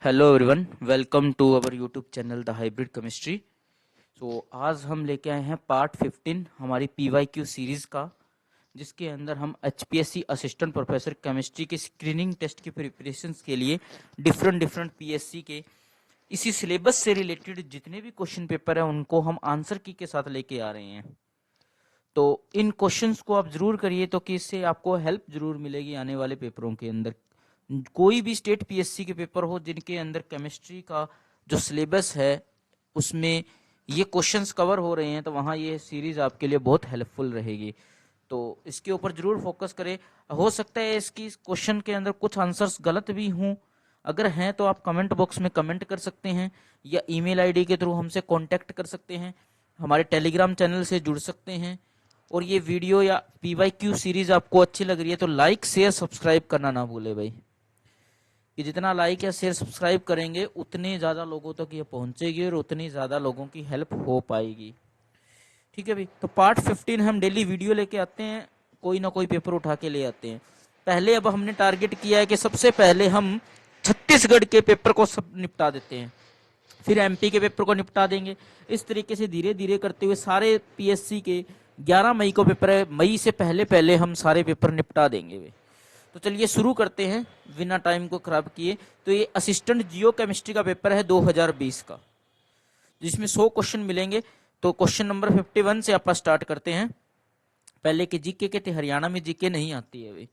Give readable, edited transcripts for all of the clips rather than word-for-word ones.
Hello everyone, welcome to our YouTube channel the hybrid chemistry. आज हम लेके आए हैं पार्ट 15 हमारी पीवाईक्यू सीरीज़ का, जिसके अंदर हम एचपीएससी असिस्टेंट प्रोफेसर केमिस्ट्री के स्क्रीनिंग टेस्ट की प्रिपरेशंस के लिए डिफरेंट डिफरेंट पीएससी के इसी सिलेबस से रिलेटेड जितने भी क्वेश्चन पेपर हैं उनको हम आंसर की के साथ लेके आ रहे हैं। तो इन क्वेश्चंस को आप ज़रूर करिए, तो कि इससे आपको हेल्प ज़रूर मिलेगी आने वाले पेपरों के अंदर। कोई भी स्टेट पीएससी के पेपर हो जिनके अंदर केमिस्ट्री का जो सिलेबस है उसमें ये क्वेश्चंस कवर हो रहे हैं, तो वहाँ ये सीरीज़ आपके लिए बहुत हेल्पफुल रहेगी। तो इसके ऊपर ज़रूर फोकस करें। हो सकता है इसकी क्वेश्चन के अंदर कुछ आंसर्स गलत भी हों, अगर हैं तो आप कमेंट बॉक्स में कमेंट कर सकते हैं या ईमेल आईडी के थ्रू हमसे कांटेक्ट कर सकते हैं, हमारे टेलीग्राम चैनल से जुड़ सकते हैं। और ये वीडियो या पीवाईक्यू सीरीज़ आपको अच्छी लग रही है तो लाइक शेयर सब्सक्राइब करना ना भूले भाई, कि जितना लाइक या शेयर सब्सक्राइब करेंगे उतने ज़्यादा लोगों तक ये पहुंचेगी और उतनी ज़्यादा लोगों की हेल्प हो पाएगी। ठीक है भाई, तो पार्ट 15 हम डेली वीडियो लेके आते हैं, कोई ना कोई पेपर उठा के ले आते हैं। पहले अब हमने टारगेट किया है कि सबसे पहले हम छत्तीसगढ़ के पेपर को सब निपटा देते हैं, फिर एमपी के पेपर को निपटा देंगे। इस तरीके से धीरे धीरे करते हुए सारे पीएससी के 11 मई को पेपर है, मई से पहले पहले हम सारे पेपर निपटा देंगे भाई। तो चलिए शुरू करते हैं बिना टाइम को खराब किए। तो ये असिस्टेंट जियो केमिस्ट्री का पेपर है 2020 का, जिसमें 100 क्वेश्चन मिलेंगे। तो क्वेश्चन नंबर 51 से आप स्टार्ट करते हैं। पहले के जीके के थे, हरियाणा में जीके नहीं आती है भाई।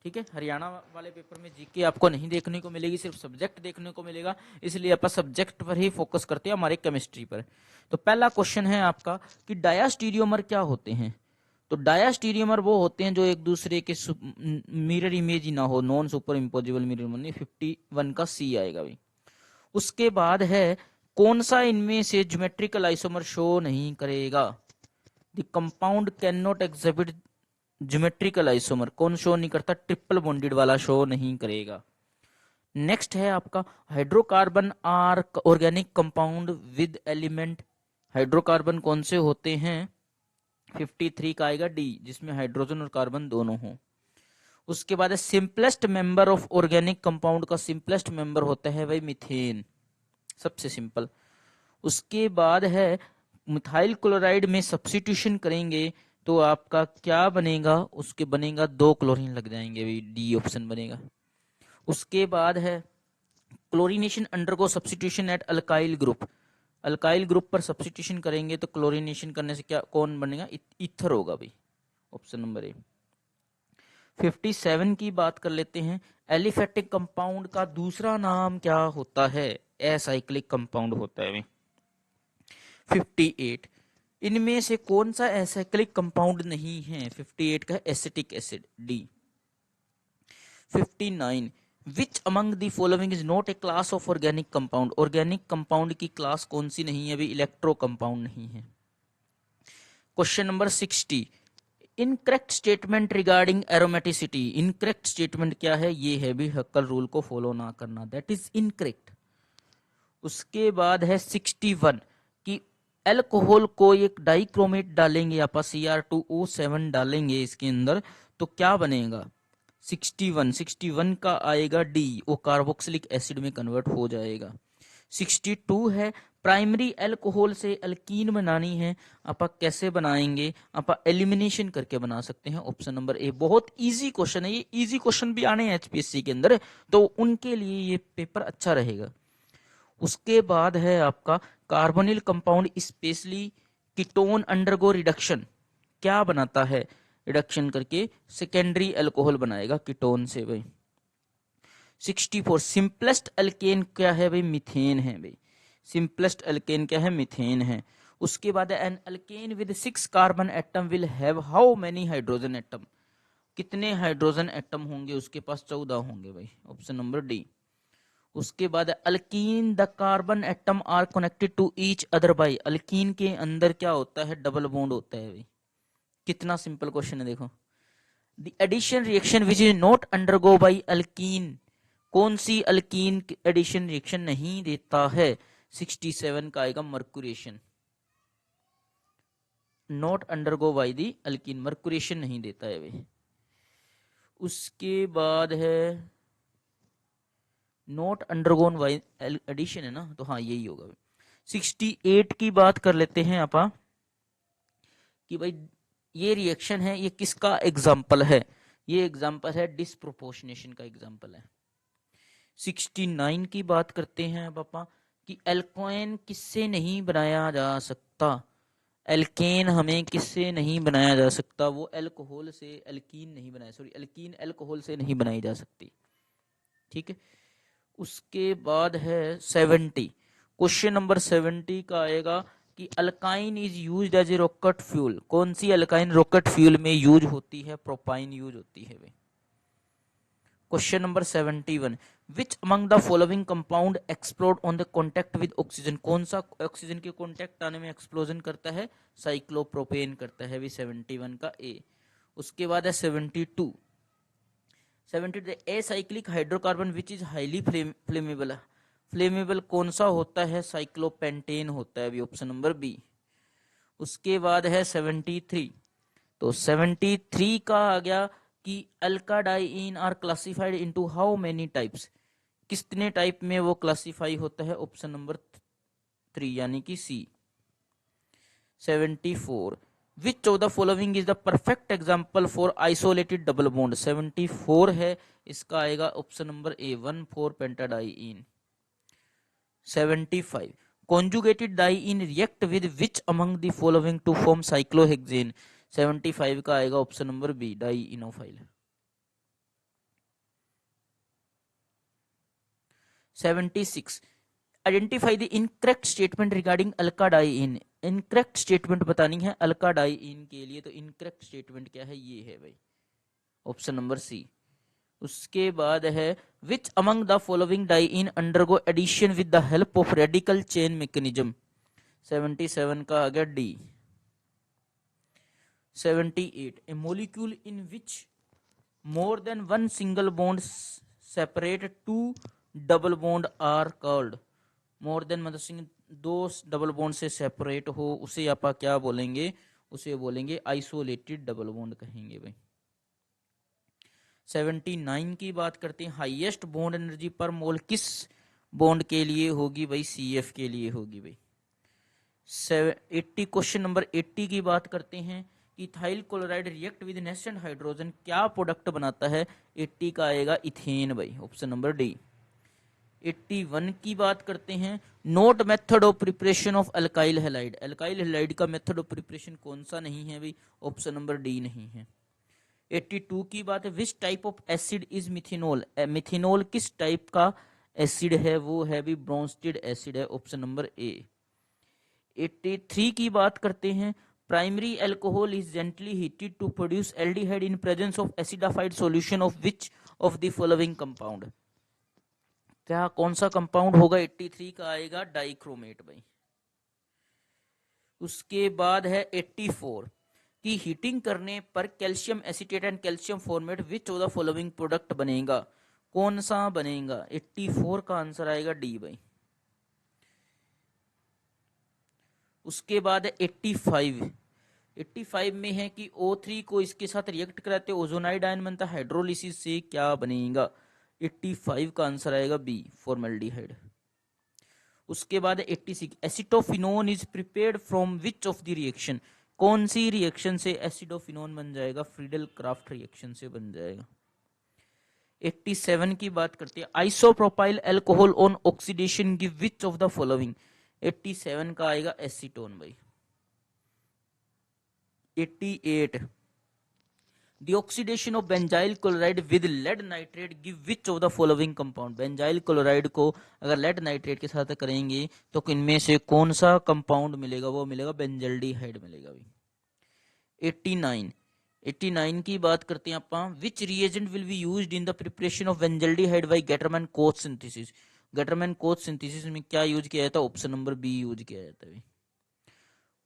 ठीक है, हरियाणा वाले पेपर में जीके आपको नहीं देखने को मिलेगी, सिर्फ सब्जेक्ट देखने को मिलेगा, इसलिए आप सब्जेक्ट पर ही फोकस करते हैं हमारे केमिस्ट्री पर। तो पहला क्वेश्चन है आपका कि डायास्टीरियोमर क्या होते हैं। तो डायास्टीरियोमर वो होते हैं जो एक दूसरे के मिरर इमेज ही ना हो, non super imposable mirror image. 51 का सी आएगा भाई। उसके बाद है कौन सा इनमें से ज्योमेट्रिकल आइसोमर शो नहीं करेगा। The compound can not exhibit geometrical isomer, कौन शो नहीं करता, ट्रिपल बॉन्डेड वाला शो नहीं करेगा। नेक्स्ट है आपका hydrocarbon are organic compound with element. Hydrocarbon कौन से होते हैं, 53 का आएगा डी, जिसमें हाइड्रोजन और कार्बन दोनों हो। उसके बाद है simplest member of organic compound, का सिंपलेस्ट मेंबर होता है भाई मिथेन, सबसे सिंपल। उसके बाद है मिथाइल क्लोराइड में सब्स्टिट्यूशन करेंगे तो आपका क्या बनेगा, उसके बनेगा 2 क्लोरीन लग जाएंगे भाई, डी ऑप्शन बनेगा। उसके बाद है chlorination undergo substitution at alkyl group. Alkyl group पर सब्स्टिट्यूशन करेंगे तो क्लोरीनेशन करने से क्या कौन बनेगा, ईथर होगा भाई, ऑप्शन नंबर ए। 57 की बात कर लेते हैं। एलिफेटिक कंपाउंड का दूसरा नाम क्या होता है, एसाइक्लिक कंपाउंड होता है भाई। 58 इनमें से कौन सा एसाइक्लिक कंपाउंड नहीं है, 58 का acetic acid, D. 59 which among the following is not a class of organic compound. Organic compound की क्लास कौन सी नहीं है भाई, इलेक्ट्रो कंपाउंड नहीं है। Question number 60 incorrect statement regarding aromaticity. Incorrect statement क्या है, ये है भी हक्कल रूल को फॉलो ना करना, दैट इज इनकरेक्ट। उसके बाद है 61 कि अल्कोहल को एक डाइक्रोमेट डालेंगे आप, Cr2O7 डालेंगे इसके अंदर तो क्या बनेगा, 61 का आएगा डी, वो कार्बोक्सिलिक एसिड में कन्वर्ट हो जाएगा। 62 है प्राइमरी अल्कोहल से अल्कीन बनानी है, आप कैसे बनाएंगे, आप एलिमिनेशन करके बना सकते हैं, ऑप्शन नंबर ए। बहुत इजी क्वेश्चन है ये, इजी क्वेश्चन भी आने हैं एचपीएससी के अंदर, तो उनके लिए ये पेपर अच्छा रहेगा। उसके बाद है आपका carbonyl compound specially ketone undergo reduction, क्या बनाता है, रिडक्शन करके सेकेंडरी अल्कोहल बनाएगा कीटोन से भाई। 64 सिंपलेस्ट अल्केन क्या है भाई, मिथेन है भाई, सिंपलेस्ट अल्केन क्या है, मिथेन है। उसके बाद an alkane with 6 carbon atom will have how many hydrogen atom, कितने हाइड्रोजन एटम होंगे उसके पास, 14 होंगे भाई, ऑप्शन नंबर डी। उसके बाद alkene the carbon atom are connected to each other by, alkene के अंदर क्या होता है, डबल बॉन्ड होता है भाई। कितना सिंपल क्वेश्चन है देखो। The addition reaction which is not undergo by alkene, कौन सी अल्कीन एडिशन रिएक्शन नहीं देता है, 67 का आएगा mercuration, not undergo by the alkyne, mercuration नहीं देता है भाई। उसके बाद है नॉट अंडरगोन वाई एडिशन है ना, तो हाँ यही होगा। 68 की बात कर लेते हैं आपा कि भाई ये रिएक्शन है, ये किसका एग्जाम्पल है? ये एग्जाम्पल है डिस्प्रोपोर्शनेशन का एग्जाम्पल है। 69 की बात करते हैं अब पापा कि एल्कोन किससे नहीं बनाया जा सकता? एल्केन हमें किससे नहीं बनाया जा सकता? वो एल्कोहल से, एल्कीन नहीं बनाया, सॉरी एल्कीन एल्कोहल से नहीं बनाई जा सकती। ठीक है, उसके बाद है 70, क्वेश्चन नंबर 70 का आएगा कि alkyne is used as a rocket fuel. कौन सी अल्काइन रॉकेट फ्यूल में यूज होती है? प्रोपाइन यूज होती है भाई। Question number 71, which among the following compound explode on the contact with oxygen? कौन सा ऑक्सीजन के कॉन्टेक्ट आने में एक्सप्लोजन करता है? साइक्लोप्रोपेन करता है भी, 71 का ए। उसके बाद है 72, acyclic hydrocarbon which is highly flammable. Flammable कौन सा होता है? साइक्लोपेंटेन होता है भी, ऑप्शन नंबर बी। उसके बाद है 73, तो 73 का आ गया कि alkadiene are classified into how many types? कितने टाइप में वो क्लासिफाई होता है? ऑप्शन नंबर 3 यानी कि सी। 74, विच of the following is the perfect example for isolated double bond? 74 है, इसका आएगा option number A, 1,4 पेंटाडाइइन। 75, conjugated diene react with which among the following to form cyclohexane? 75 का आएगा option number B, dienophile. 76, identify the incorrect statement regarding alkadiene. Incorrect statement बतानी है अल्काडाइन के लिए, तो इनकरेक्ट स्टेटमेंट क्या है? ये है भाई, ऑप्शन नंबर सी। उसके बाद है which among the following diene undergo addition with the help of radical chain mechanism? 77 का आ गया D. 78, a molecule in which more than one single bond separate two double bond are called? More than मतलब दो double bond से separate हो, उसे आप क्या बोलेंगे? उसे बोलेंगे आइसोलेटेड डबल बॉन्ड कहेंगे भाई। 79 की बात करते हैं, हाईएस्ट बॉन्ड एनर्जी पर मोल किस बॉन्ड के लिए होगी भाई? CF के लिए होगी भाई। 80, क्वेश्चन नंबर 80 की बात करते हैं, ethyl chloride react with nascent hydrogen क्या प्रोडक्ट बनाता है? 80 का आएगा इथेन भाई, ऑप्शन नंबर डी। 81 की बात करते हैं, note method of preparation of alkyl halide. Alkyl halide का मेथड ऑफ प्रिपरेशन कौन सा नहीं है भाई? ऑप्शन नंबर डी नहीं है। 82 की बात है, which type of acid is methanol? Methanol किस टाइप का एसिड है? वो है भी ब्रोंस्टेड एसिड है, ऑप्शन नंबर ए। 83 की बात करते हैं, primary alcohol is gently heated to produce aldehyde in presence of acidified solution of which of the following compound? क्या कौन सा कंपाउंड होगा? 83 का आएगा डाइक्रोमेट भाई। उसके बाद है 84 कि हीटिंग करने पर calcium acetate and calcium format which of the following product बनेगा? कौन सा बनेगा? 84 का आंसर आएगा डी भाई। उसके बाद है 85 में है कि O3 को इसके साथ रिएक्ट कराते ओजोनाइड आयन बनता है, हाइड्रोलिसिस से क्या बनेगा? 85 का आंसर आएगा बी, फॉर्मल्डिहाइड। उसके बाद 86, acetophenone is prepared from which of the reaction? कौन सी रिएक्शन से एसिडोफिनोन बन जाएगा? फ्रीडल क्राफ्ट रिएक्शन से बन जाएगा। 87 की बात करते हैं, isopropyl alcohol on oxidation give which of the following? 87 का आएगा एसीटोन भाई। 88, the oxidation of benzyl chloride with lead nitrate give which of the following compound? benzyl chloride को अगर lead nitrate के साथ करेंगे तो इनमें से कौन सा कंपाउंड मिलेगा? वो मिलेगा बेंजल्डिहाइड मिलेगा भाई। 89 की बात करते हैं अपन, which reagent will be used in the preparation of benzaldehyde by Gattermann Koch synthesis? Gattermann Koch synthesis में क्या यूज किया जाता है? ऑप्शन नंबर बी यूज किया जाता है।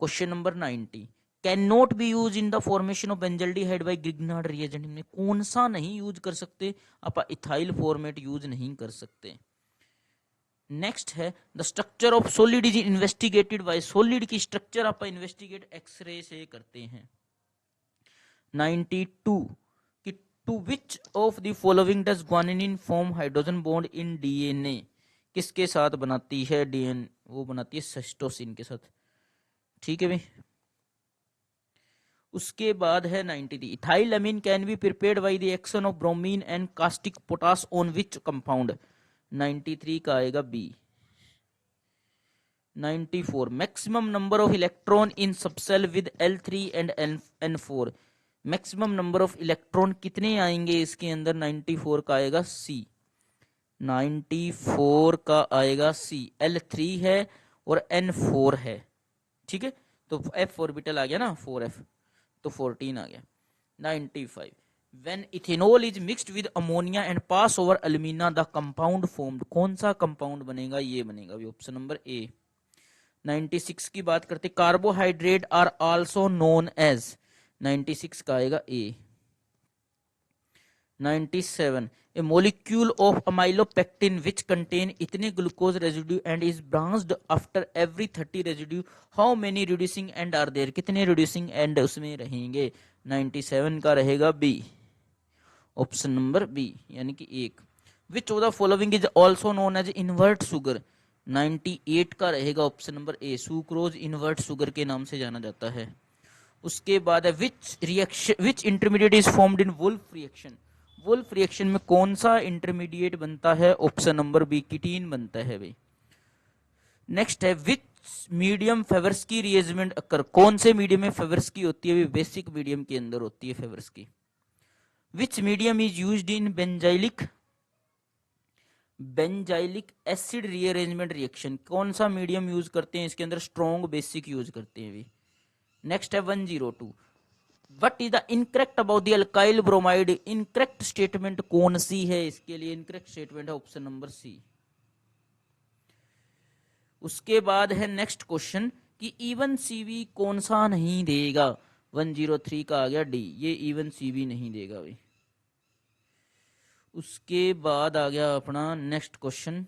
Question number 90, can not be use in the formation of benzaldehyde by Grignard reagent में कौन सा नहीं यूज कर सकते? आप इथाइल फॉर्मेट यूज नहीं कर सकते। नेक्स्ट है the structure of solid is investigated by, solid की स्ट्रक्चर आप इन्वेस्टिगेट एक्सरे से करते हैं। 92 कि to which of the following does guanine form hydrogen bond in DNA, किसके साथ बनाती है डीएनए, वो बनाती है सिस्टोसिन के साथ। ठीक है भाई। उसके बाद है 93, ethyl amine can be prepared by the action of bromine and caustic potash on which compound, 93 का आएगा B. 94, maximum number of electron in subshell with L3 and N4, maximum number of electron कितने आएंगे इसके अंदर, 94 का आएगा सी। 94 का आएगा सी, L3 है और N4 है। ठीक है, तो F ऑर्बिटल आ गया ना, 4F, तो 14 आ गया। 95, when ethanol is mixed with ammonia and pass over alumina the compound formed, कौन सा कंपाउंड बनेगा, ये बनेगा ऑप्शन नंबर ए। 96 की बात करते, carbohydrate are also known as, 96 का आएगा ए। 97, a molecule of amylopectin which contain इतने glucose residue and is branched after every 30 residue, how many reducing end are there, कितने reducing end उसमें रहेंगे, 97 का रहेगा बी, ऑप्शन नंबर बी यानी कि एक। Which of the following is also known as invert sugar, 98 का रहेगा option number A, sucrose invert sugar के नाम से जाना जाता है। उसके बाद है which intermediate is formed in Wolff reaction, Wolff reaction में कौन सा इंटरमीडिएट बनता है, ऑप्शन नंबर बी, कीटीन बनता है भाई। नेक्स्ट है विच मीडियम फेवर्स की रिएजमेंट अकर, कौन से मीडियम में फेवर्स की होती है, बेसिक मीडियम के अंदर होती है फेवर्स की। विच medium is used in benzylic acid rearrangement reaction, कौन सा मीडियम यूज करते हैं इसके अंदर, स्ट्रॉन्ग बेसिक यूज करते हैं भी। नेक्स्ट है 102, what is the incorrect about the alkyl bromide, incorrect statement कौन सी है इसके लिए, इनकरेक्ट स्टेटमेंट है ऑप्शन नंबर सी। उसके बाद है नेक्स्ट क्वेश्चन कि इवन सीबी कौन सा नहीं देगा, 103 का आ गया डी, ये इवन सीबी नहीं देगा भाई। उसके बाद आ गया अपना नेक्स्ट क्वेश्चन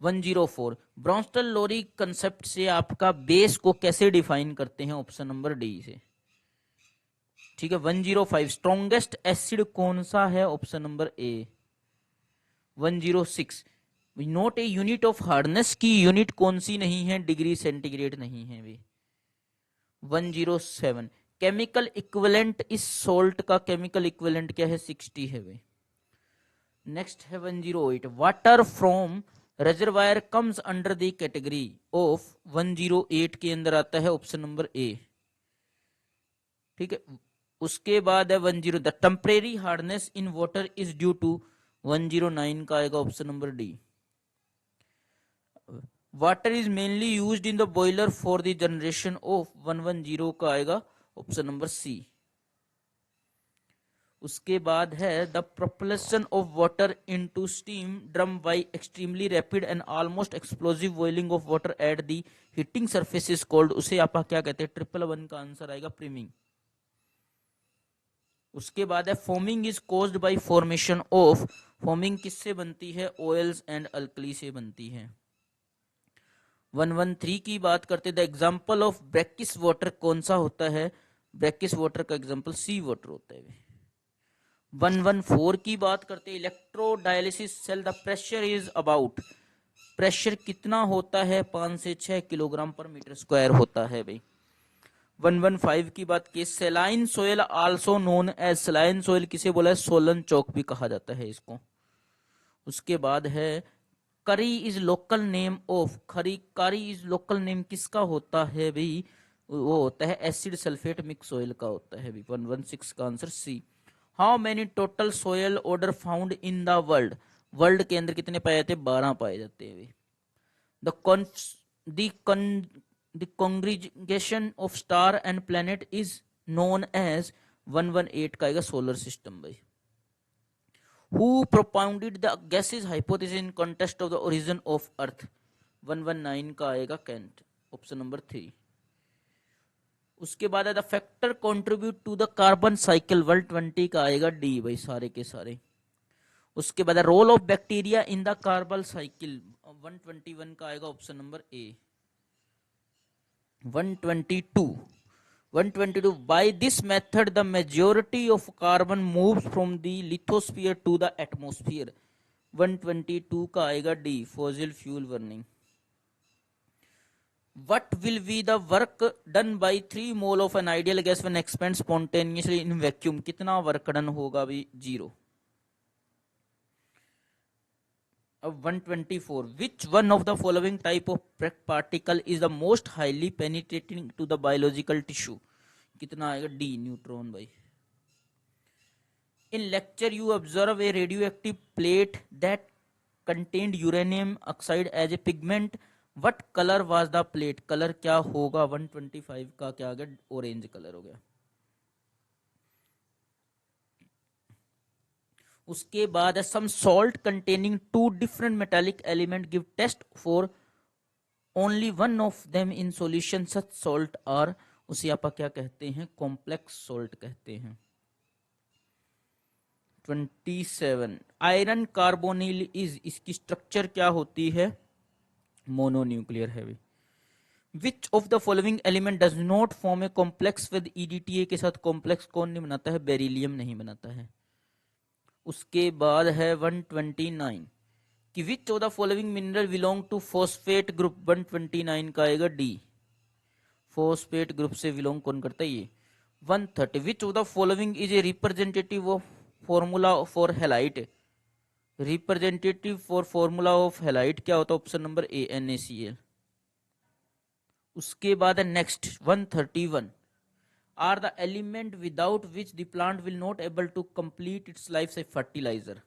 104, ब्रॉन्स्टल लोरी कंसेप्ट से आपका बेस को कैसे डिफाइन करते हैं, ऑप्शन नंबर डी से। ठीक है। 105, स्ट्रॉन्गेस्ट एसिड कौन सा है, option number A. 106, note a unit of hardness की यूनिट कौन सी नहीं है, डिग्री सेंटीग्रेड नहीं है भाई। 107, केमिकल इक्विवेलेंट इस सोल्ट का केमिकल इक्विवेलेंट क्या है, 60 है भाई। नेक्स्ट है 108, water from reservoir comes under the category of, 108 के अंदर आता है ऑप्शन नंबर ए। ठीक है। उसके बाद है 10, the temporary hardness in water is due to, 109 का आएगा option number D. Water is mainly used in the boiler for the generation of, 110 का आएगा ऑप्शन नंबर सी। उसके बाद है the propulsion of water into steam drum by extremely rapid and almost explosive boiling of water at the heating surface is called, उसे आप क्या कहते हैं, 111 का आंसर आएगा प्रीमिंग। उसके बाद है forming is caused by formation of, forming किससे बनती है, ऑयल्स एंड अल्कली से बनती है। 113 की बात करते, the example of brackish water कौन सा होता है, ब्रैकिश वाटर का एग्जाम्पल सी वाटर होता है। 114 की बात करते, electrodialysis cell the pressure is about, pressure कितना होता है, 5 से 6 किलोग्राम पर मीटर स्क्वायर होता है भाई। 115 की बात की, saline soil also known as, saline soil किसे बोला है, सोलन चौक भी कहा जाता है इसको। उसके बाद है करी इज लोकल नेम ऑफ, कारी इज लोकल नेम किसका होता है भाई, वो होता है एसिड सल्फेट मिक्स ऑयल का होता है भाई। 116 का answer C. How many total soil order found in the world, world के अंदर कितने पाए जाते हैं, 12 पाए जाते हैं भाई। The congregation of star and planet is known as, 118 का आएगा सोलर सिस्टम भाई। Who propounded the gases hypothesis in context of the origin of Earth, 119 का आएगा कैंट, ऑप्शन नंबर 3। उसके बाद है the factor contribute to the carbon cycle, 120 का आएगा डी भाई, सारे के सारे। उसके बाद role of bacteria in the carbon cycle, 121 का आएगा option number A. 122, 122 by this method the majority of carbon moves from the lithosphere to the atmosphere. 122 का आएगा D, fossil fuel burning. What will be the work done by 3 mole of an ideal gas when expand spontaneously in vacuum? कितना work done होगा भी? 0. अब 124, which one of the following type of particle is the most highly penetrating to the biological tissue? कितना आएगा? D, neutron भाई. In lecture you observe a radioactive plate that contained uranium oxide as a pigment. What color was the plate? Colour क्या होगा? 125 का क्या आ गया? Orange colour हो गया. उसके बाद है some salt containing 2 different metallic element give test for only one of them in solution. such salt are, उसे आप क्या कहते हैं? complex salt कहते हैं. 27 आयरन कार्बोनिल इज, इसकी स्ट्रक्चर क्या होती है? Mononuclear heavy. Which of the following element does not form a complex with EDTA के साथ कॉम्प्लेक्स कौन नहीं बनाता है? बेरिलियम नहीं बनाता है. उसके बाद है 129 कि which of the following mineral belong to phosphate group. 129 का आएगा डी, फॉस्फेट ग्रुप से बिलोंग कौन करता है? ये. 130 which of the following is a representative of formula for halite. Representative for formula of halite क्या होता है? Option number A, NaCl. उसके बाद है next 131 are the element without which the plant will not able to complete its life से fertiliser.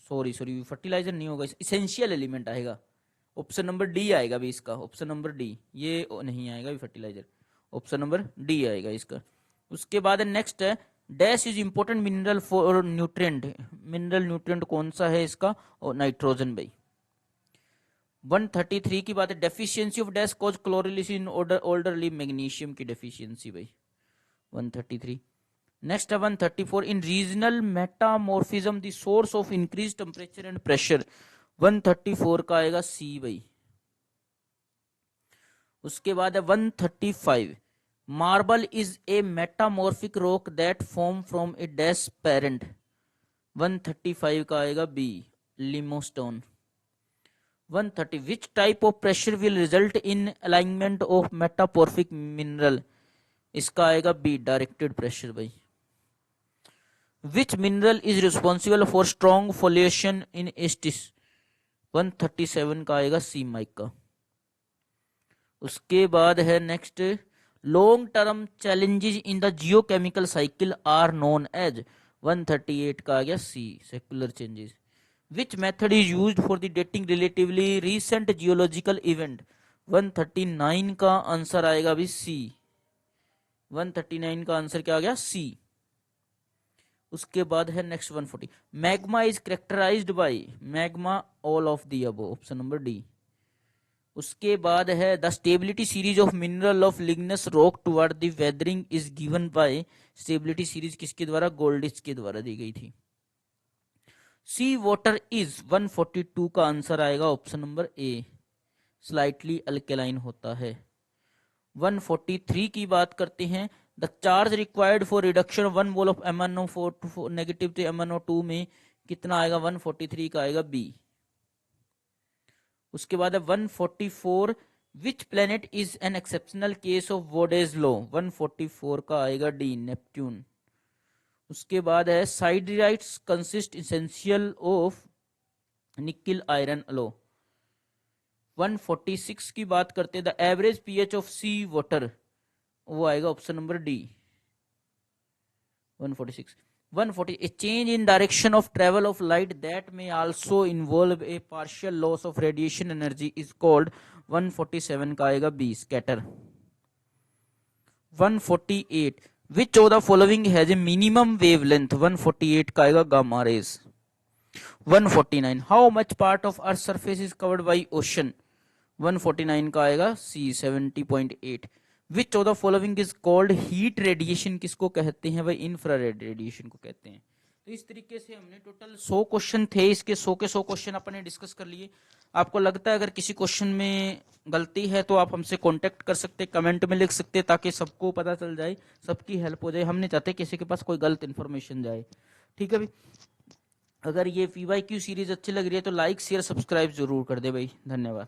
Sorry fertiliser नहीं होगा, essential element आएगा. ऑप्शन नंबर डी आएगा भी इसका. ऑप्शन नंबर डी, ये नहीं आएगा भी फर्टिलाइजर. ऑप्शन नंबर डी आएगा इसका. उसके बाद नेक्स्ट है dash is important mineral for nutrient. Mineral nutrient कौन सा है इसका? और नाइट्रोजन भाई. 133 की बात है deficiency of dash cause chlorosis in older leaves. Magnesium की डेफिशिएंसी भाई. 133. नेक्स्ट है 134 in regional metamorphism the source of increase temperature and pressure. 134 का आएगा सी भाई. उसके बाद है 135 marble is a metamorphic rock that form from a dash parent. 135 का आएगा B, limestone. 130 which type of pressure will result in alignment of metamorphic mineral. इसका आएगा बी, डायरेक्टेड प्रेशर भाई. Which mineral is responsible for strong foliation in schists. 137 का आएगा C, mica. उसके बाद है next long term challenges in the geochemical cycle are known as. 138 का आ गया C, secular changes. Which method is used for the dating relatively recent geological event. 139 का आंसर आएगा भी सी. 139 का आंसर क्या आ गया? सी. उसके बाद है next 140 magma is characterized by. Magma all of the above. Option number D. उसके बाद है the stability series of mineral of igneous rock toward the weathering is given by. Stability series किसके द्वारा? गोल्डिच के द्वारा दी गई थी. सी वाटर इज. 142 का आंसर आएगा option number A, slightly alkaline होता है. 143 की बात करते हैं the charge required for reduction 1 mole of MnO4 negative to MnO2 में कितना आएगा? 143 का आएगा बी. उसके बाद है 144 which planet is an exceptional case of Bode's law. 144 का आएगा डी, नेपट्यून. उसके बाद है siderites consist essential of nickel iron alloy. 146 की बात करते हैं the average pH of sea water. वो आएगा option number D. 146. 140 a change in direction of travel of light that may also involve a partial loss of radiation energy is called. 147 का आएगा B, scatter. 148 which of the following has a minimum wavelength. 148 का आएगा gamma rays. 149 how much part of earth's surface is covered by ocean. 149 का आएगा सी, 70.8. विच of the following is called heat radiation. किसको कहते हैं भाई? इंफ्रारेड रेडिएशन को कहते हैं. तो इस तरीके से हमने टोटल 100 क्वेश्चन थे, इसके 100 के 100 क्वेश्चन अपने डिस्कस कर लिए। आपको लगता है अगर किसी क्वेश्चन में गलती है तो आप हमसे कांटेक्ट कर सकते हैं, कमेंट में लिख सकते हैं, ताकि सबको पता चल जाए, सबकी हेल्प हो जाए। हम नहीं चाहते किसी के पास कोई गलत इन्फॉर्मेशन जाए। ठीक है भाई, अगर ये पीवाईक्यू सीरीज अच्छी लग रही है तो लाइक शेयर सब्सक्राइब जरूर कर दे भाई। धन्यवाद।